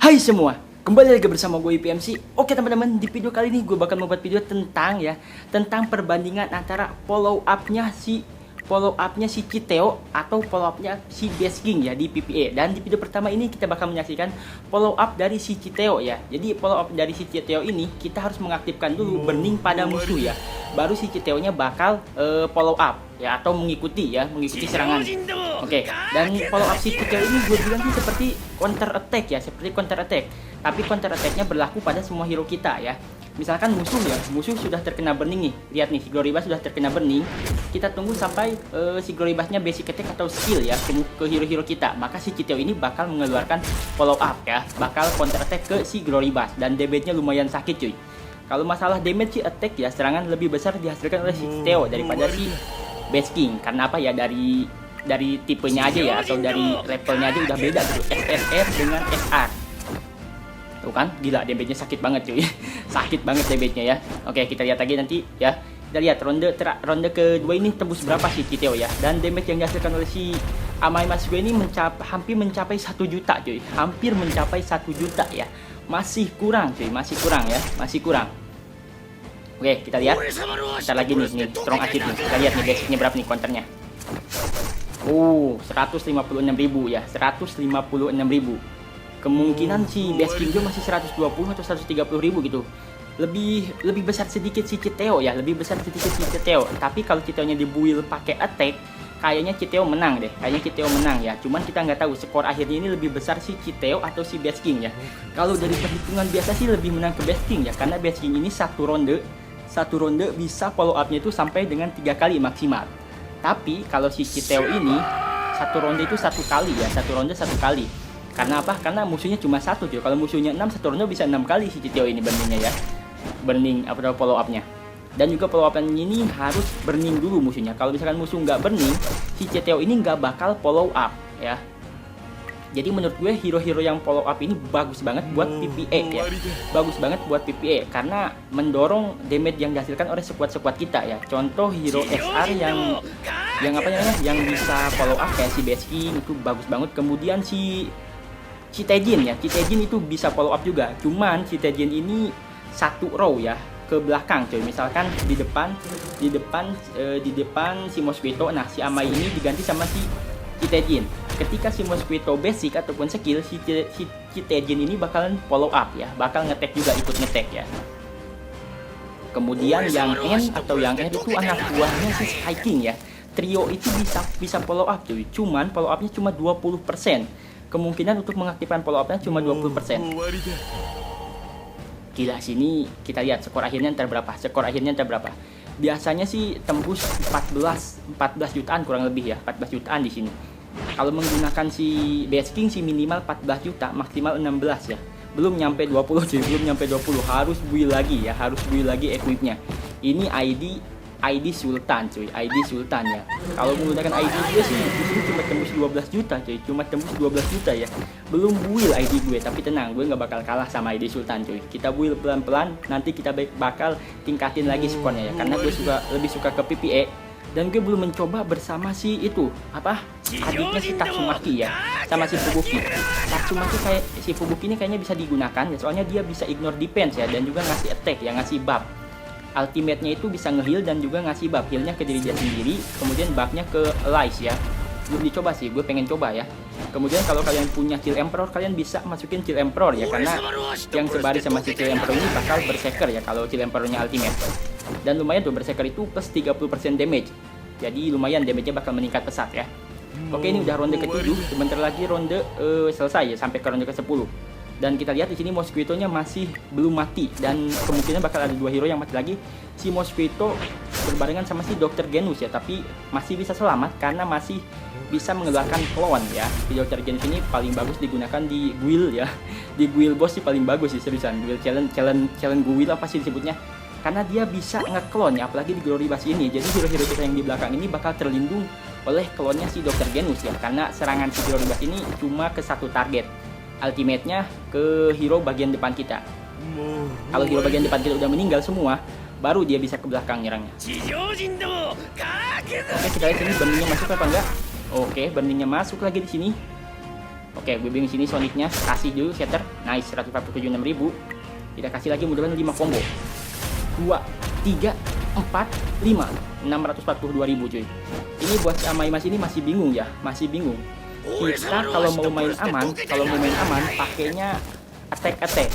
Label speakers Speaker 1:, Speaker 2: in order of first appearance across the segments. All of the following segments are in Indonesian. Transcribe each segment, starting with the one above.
Speaker 1: Hai semua, kembali lagi bersama gue IPMC. Oke teman-teman, di video kali ini gue bakal membuat video tentang perbandingan antara follow up-nya si Citeo atau follow up-nya si Basking ya di PPA. Dan di video pertama ini kita bakal menyaksikan follow up dari si Citeo ya. Jadi follow up dari si Citeo ini kita harus mengaktifkan dulu burning pada musuh ya. Baru si Citeo-nya bakal follow up ya, atau mengikuti serangan. Oke, dan follow up si Citeo ini gue bilang sih seperti counter attack ya, tapi counter attack-nya berlaku pada semua hero kita ya. Misalkan musuh sudah terkena burning nih. Lihat nih, si Gloribas sudah terkena burning. Kita tunggu sampai si Gloribasnya basic attack atau skill ya ke hero-hero kita. Maka si Citeo ini bakal mengeluarkan follow up ya, bakal counter attack ke si Gloribas dan damage-nya lumayan sakit cuy. Kalau masalah damage si attack ya, serangan lebih besar dihasilkan oleh si Citeo daripada si Basking. Karena apa ya, dari tipenya aja ya, atau dari levelnya aja udah beda gitu, SSR dengan SR. Tuh kan, gila damage-nya sakit banget cuy. Sakit banget damage-nya ya. Oke, kita lihat lagi nanti ya. Kita lihat ronde kedua ini tembus berapa sih Citeo ya. Dan damage yang dihasilkan oleh si Amai Mas gue ini hampir mencapai 1 juta cuy. Hampir mencapai 1 juta ya. Masih kurang cuy, masih kurang. Oke, kita lihat. Kita lagi nih strong achieve nih. Kita lihat nih basicnya berapa nih counternya. 156.000 ya, 156.000. Kemungkinan si Basking gue masih 120 atau 130.000 gitu. Lebih besar sedikit si Citeo ya, Tapi kalau Citeo-nya dibuild pakai attack, kayaknya Citeo menang deh. Ya. Cuman kita nggak tahu skor akhirnya ini lebih besar si Citeo atau si Basking ya. Kalau dari perhitungan biasa sih lebih menang ke Basking ya, karena Basking ini satu ronde bisa follow up-nya itu sampai dengan 3 kali maksimal. Tapi kalau si Citeo ini satu ronde itu 1 kali ya, 1 ronde 1 kali. Karena apa? Karena musuhnya cuma 1 cuy. Kalau musuhnya 6, satu ronde bisa 6 kali si Citeo ini burningnya ya. Burning apa follow up-nya. Dan juga follow up-nya ini harus burning dulu musuhnya. Kalau misalkan musuh nggak burning, si Citeo ini nggak bakal follow up ya. Jadi menurut gue hero-hero yang follow up ini bagus banget buat PPA ya. Karena mendorong damage yang dihasilkan oleh squad kita ya. Contoh hero SR yang yang bisa follow up kayak si Basking itu bagus banget. Kemudian si Citejin itu bisa follow up juga. Cuman Citejin ini satu row ya ke belakang coy. Misalkan di depan si Mosquito. Nah, si Amai ini diganti sama si Citejin. Ketika si Mosquito basic ataupun skill, si Citejin ini bakalan follow up ya, bakal ngetek juga, ikut ngetek ya. Kemudian yang N itu anak buahnya si Hiking ya. Trio itu bisa follow up cuy. Cuman follow upnya cuma 20%. Kemungkinan untuk mengaktifkan follow upnya cuma 20%. Gila, sini kita lihat skor akhirnya ntar berapa. Biasanya sih tembus 14 jutaan kurang lebih ya, 14 jutaan di sini. Kalau menggunakan si Basking sih minimal 14 juta, maksimal 16 ya. Belum nyampe 20 cuy, harus build lagi equipnya. Ini ID Sultan cuy, ya. Kalau menggunakan ID gue sih di sini cuma tembus 12 juta cuy, ya. Belum build ID gue, tapi tenang, gue nggak bakal kalah sama ID Sultan cuy. Kita build pelan-pelan, nanti kita bakal tingkatin lagi skornya ya. Karena gue lebih suka ke PPA. Dan gue belum mencoba bersama si itu adiknya si Tatsumaki ya, sama si Fubuki. Si Fubuki ini kayaknya bisa digunakan ya, soalnya dia bisa ignore defense ya, dan juga ngasih attack ya, ngasih buff. Ultimate-nya itu bisa nge-heal dan juga ngasih buff, healnya ke diri dia sendiri, kemudian buff-nya ke allies ya. Belum dicoba sih, gue pengen coba ya. Kemudian kalau kalian punya Chill Emperor, kalian bisa masukin Chill Emperor ya, karena yang sebaris sama si Chill Emperor ini bakal berserker ya kalau Chill Emperor-nya ultimate. Dan lumayan tuh, berserker itu plus 30% damage. Jadi lumayan damage-nya bakal meningkat pesat ya. Oke, ini udah ronde ke-7, sebentar lagi ronde selesai ya, sampai ke ronde ke-10. Dan kita lihat di sini Mosquito-nya masih belum mati, dan kemungkinan bakal ada 2 hero yang mati lagi. Si Mosquito berbarengan sama si Dr. Genus ya, tapi masih bisa selamat karena masih bisa mengeluarkan clone ya. Si Dr. Genus ini paling bagus digunakan di guild ya. Di guild boss sih paling bagus sih, seriusan. Guild challenge guild apa sih disebutnya? Karena dia bisa nge-clone ya, apalagi di Gloribas ini. Jadi hero-hero kita yang di belakang ini bakal terlindung oleh clone-nya si Dr. Genus ya, karena serangan si Gloribas ini cuma ke satu target. Ultimate-nya ke hero bagian depan kita. Kalau hero bagian depan kita udah meninggal semua, baru dia bisa ke belakang nyerangnya. Oke, kita lihat sini burningnya masuk apa enggak. Oke, burningnya masuk lagi di sini. Oke, gue bingung sini Sonicnya, kasih dulu shatter. Nice, 147.600. Kita kasih lagi mudah-mudahan 5 combo. 2, 3, 4, 5, 642.000 cuy. Ini buat si Amaimas ini masih bingung ya, masih bingung. Kita kalau mau main aman, pakainya attack.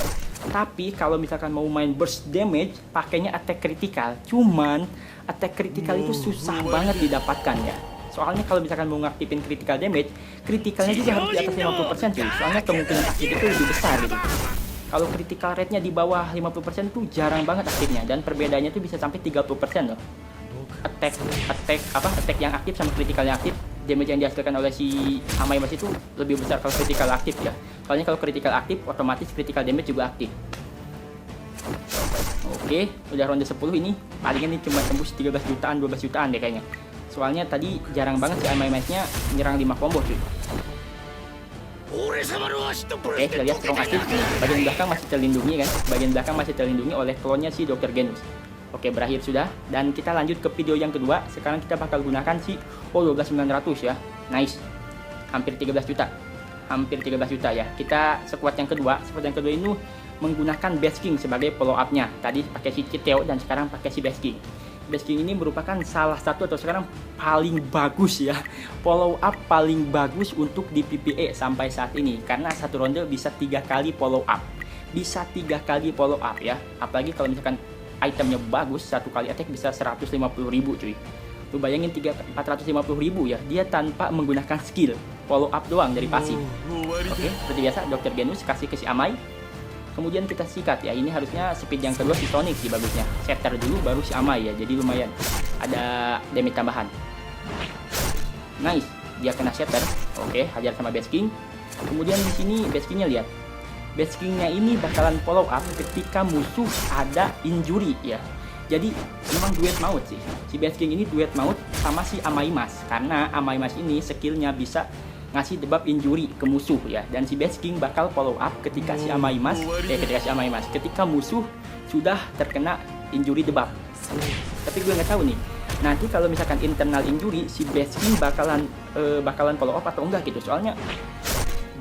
Speaker 1: Tapi kalau misalkan mau main burst damage, pakainya attack critical. Cuman attack critical itu susah banget didapatkan ya. Soalnya kalau misalkan mau ngaktifin critical damage, critical-nya juga harus di atas 50% cuy. Soalnya kemungkinan aktif itu lebih besar gitu. Kalau critical rate-nya di bawah 50% tuh jarang banget aktifnya, dan perbedaannya tuh bisa sampai 30% loh. Attack yang aktif sama critical yang aktif, damage yang dihasilkan oleh si Amaimas itu lebih besar kalau critical aktif ya. Soalnya kalau critical aktif, otomatis critical damage juga aktif. Oke, udah ronde 10 ini. Palingan ini cuma tembus 13 jutaan, 12 jutaan deh kayaknya. Soalnya tadi jarang banget si Amaimasnya nyerang 5 combo cuy. Oke, kita lihat strong aktif. Bagian belakang masih terlindungi kan. Bagian belakang masih terlindungi oleh klonnya si Dr. Genus. Oke, berakhir sudah. Dan kita lanjut ke video yang kedua. Sekarang kita bakal gunakan si 12.900 ya. Nice. Hampir 13 juta. Hampir 13 juta ya. Kita squad yang kedua. Squad yang kedua ini menggunakan Best King sebagai follow up-nya. Tadi pakai si Citeo dan sekarang pakai si Best King. Best King ini merupakan salah satu atau sekarang paling bagus ya, follow up paling bagus untuk di PvE sampai saat ini, karena satu ronde bisa 3 kali follow up, ya. Apalagi kalau misalkan itemnya bagus, satu kali attack bisa 150.000 cuy. Lu bayangin 450.000 ya, dia tanpa menggunakan skill, follow up doang dari pasif. Oke, seperti biasa Dr. Genus kasih ke si Amai. Kemudian kita sikat ya, ini harusnya speed yang kedua si Sonic sih bagusnya. Shatter dulu baru si Amai ya, jadi lumayan ada damage tambahan. Nice, dia kena shatter. Oke, hajar sama Best King. Kemudian di sini Best King-nya lihat. Best King-nya ini bakalan follow up ketika musuh ada injury ya. Jadi memang duet maut sih. Si Best King ini duet maut sama si Amaimas, karena Amaimas ini skillnya bisa ngasih debuff injury ke musuh ya, dan si Best King bakal follow up ketika si Amaimas ketika musuh sudah terkena injury debuff. Tapi gue nggak tahu nih, nanti kalau misalkan internal injury si Best King bakalan follow up atau enggak gitu. Soalnya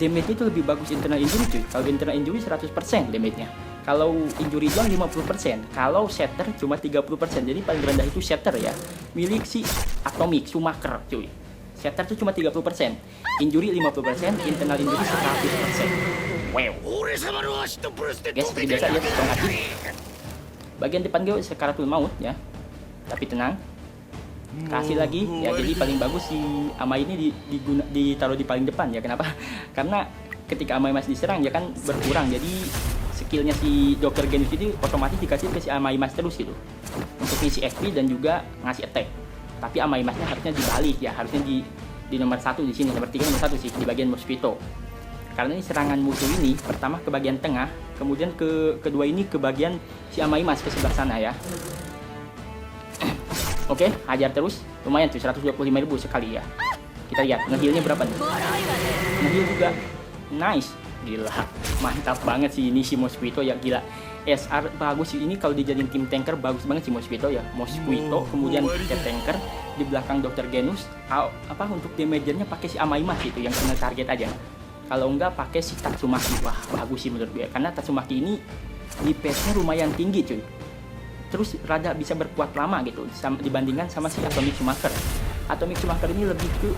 Speaker 1: damage itu lebih bagus internal injury cuy. Kalau internal injury 100% damage-nya. Kalau injury doang 50%, kalau shatter cuma 30%. Jadi paling rendah itu shatter ya, milik si Atomic Schumacher cuy. Shatter itu cuma 30%, injury 50%, internal injury 100%. Wow. Guys, seperti biasa ya, strong aktif. Bagian depan gue sekaratul maut ya, tapi tenang. Kasih lagi ya, jadi paling bagus si Amai ini ditaruh di paling depan ya. Kenapa? Karena ketika Amai Mas diserang ya kan berkurang, jadi skillnya si Dr. Genus ini otomatis dikasih ke si Amai Mas terus gitu, untuk ngisi XP dan juga ngasih attack. Tapi Amai Masnya harusnya dibalik ya, harusnya di nomor 1 di sini, nomor 3 nomor 1 sih, di bagian Mosquito. Karena ini serangan musuh ini pertama ke bagian tengah, kemudian kedua ini ke bagian si Amai Mas ke sebelah sana ya. Oke, hajar terus, lumayan tuh 125.000 sekali ya. Kita lihat ngehealnya berapa nih. Ngeheal juga nice, gila, mantap banget sih ini si Mosquito ya, gila. SR bagus sih ini, kalau dijadiin tim tanker bagus banget sih Mosquito ya. Mosquito kemudian pakai tanker di belakang Dr. Genus. Untuk damagernya pakai si Amaimas itu yang kena target aja. Kalau enggak pakai si Tatsumaki. Wah, bagus sih menurut gue, karena Tatsumaki ini DPS-nya lumayan tinggi cuy. Terus rada bisa berkuat lama gitu dibandingkan sama si Atomic Schumacher. Atomic Schumacher ini lebih ke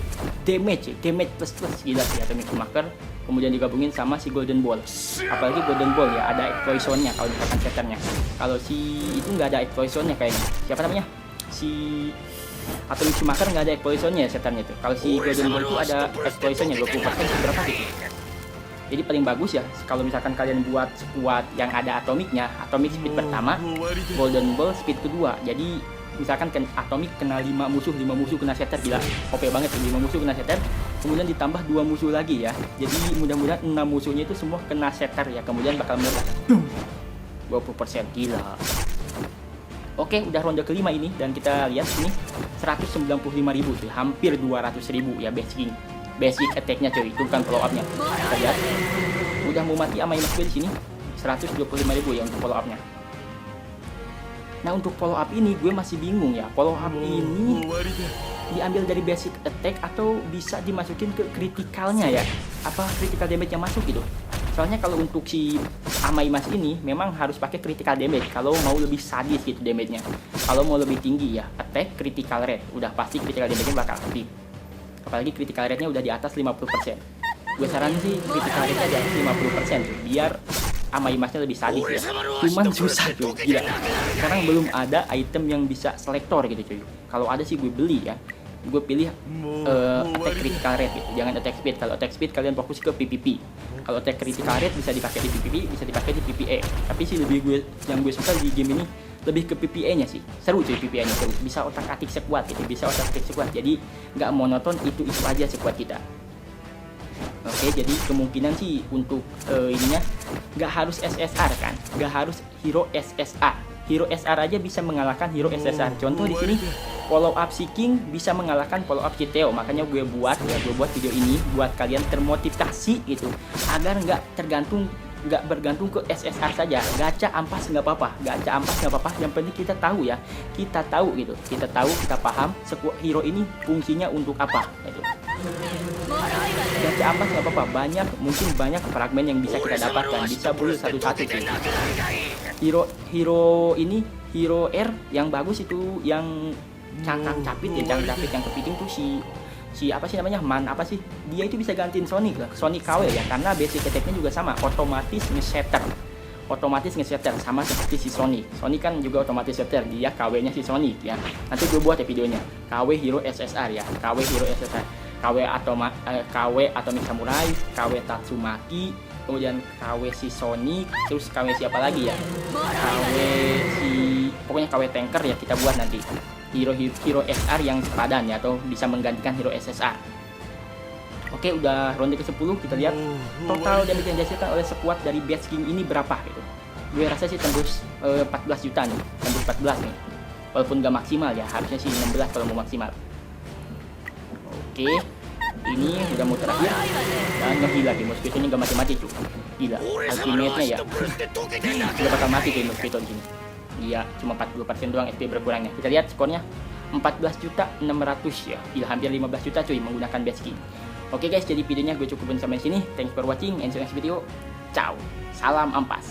Speaker 1: damage plus gila sih Atomic Schumacher. Kemudian digabungin sama si Golden Ball, apalagi Golden Ball ya ada explosionnya kalau misalkan setternya. Kalau si itu nggak ada explosionnya kayaknya. Siapa namanya? Si Atomic Schumacher nggak ada explosionnya setternya tuh. Kalau si Golden Ball itu ada explosionnya 20% berapa gitu. Jadi paling bagus ya kalau misalkan kalian buat squad yang ada atomiknya, atomic speed pertama, Golden Ball speed kedua. Jadi misalkan Atomic kena 5 musuh kena shatter, gila OP banget ya, 5 musuh kena shatter, kemudian ditambah 2 musuh lagi ya, jadi mudah-mudahan 6 musuhnya itu semua kena shatter ya, kemudian bakal meledak 20%, gila. Oke, udah ronde kelima ini, dan kita lihat ini 195.000 cuy, hampir 200.000 ya basic attack-nya cuy, itu kan follow up-nya. Kita lihat udah mau mati sama Imas gue di sini, 125.000 ya untuk follow up-nya. Nah, untuk follow up ini gue masih bingung ya. Follow up ini diambil dari basic attack atau bisa dimasukin ke kritikalnya ya, apa critical damage yang masuk gitu. Soalnya kalau untuk si Amaimas ini memang harus pakai critical damage kalau mau lebih sadis gitu damage-nya. Kalau mau lebih tinggi ya attack, critical rate, udah pasti critical damage-nya bakal aktif. Apalagi critical rate-nya udah di atas 50%. Gue saranin sih critical rate-nya di atas 50% tuh, biar Amaimasnya lebih sadis ya. Cuman susah cuy, gila. Sekarang belum ada item yang bisa selektor gitu cuy. Kalau ada sih gue beli ya. Gue pilih attack critical rate gitu, jangan attack speed. Kalau attack speed kalian fokus ke PvP. Kalau attack critical rate bisa dipakai di PvP, bisa dipakai di PvE. Tapi sih yang gue suka di game ini lebih ke PvE-nya sih. Seru cuy PvE-nya seru. Bisa otak-atik sekuat gitu, bisa otak-atik sekuat. Jadi nggak monoton itu aja sekuat kita. Oke, jadi kemungkinan sih untuk ininya nggak harus SSR kan, nggak harus hero SSR. Hero SR aja bisa mengalahkan hero SSR. Contoh di sini follow up Seeking bisa mengalahkan follow up Citeo. Makanya gue buat video ini buat kalian termotivasi gitu, agar nggak bergantung ke SSR saja. Gacha ampas nggak apa-apa, yang penting kita tahu ya, kita tahu kita paham hero ini fungsinya untuk apa gitu. Gacha ampas nggak apa-apa, mungkin banyak fragmen yang bisa kita dapatkan, bisa build satu-satu sih. Hero R yang bagus itu yang cangkang capit yang kepiting tuh si apa sih namanya, dia itu bisa gantiin Sonic KW ya, karena basic attack-nya juga sama, otomatis nge-shatter sama seperti si Sonic kan juga otomatis shatter, dia KW-nya si Sonic ya. Nanti gue buat ya videonya KW hero SSR ya, KW Atomic Samurai, KW Tatsumaki, kemudian KW si Sonic, terus KW siapa lagi ya, pokoknya KW Tanker ya, kita buat nanti hero SR yang sepadan ya, atau bisa menggantikan hero SSR. Oke, udah ronde ke-10, kita lihat total damage yang dihasilkan oleh squad dari Beast King ini berapa gitu. Gue rasa sih tembus 14 juta nih, tembus 14 nih, walaupun gak maksimal ya, harusnya sih 16 kalau mau maksimal. Oke, ini udah mau terakhir dan ngegila lagi, Mosquito ini gak mati-mati cuy, gila ultimate-nya ya, udah bakal mati cuy Mosquito di sini. Dia cuma 40% doang SP berkurangnya. Kita lihat skornya 14.600 ya, gila hampir 15 juta cuy menggunakan Beast King. Oke guys, jadi videonya gue cukupin sampai sini. Thanks for watching and see you next video. Ciao, salam ampas.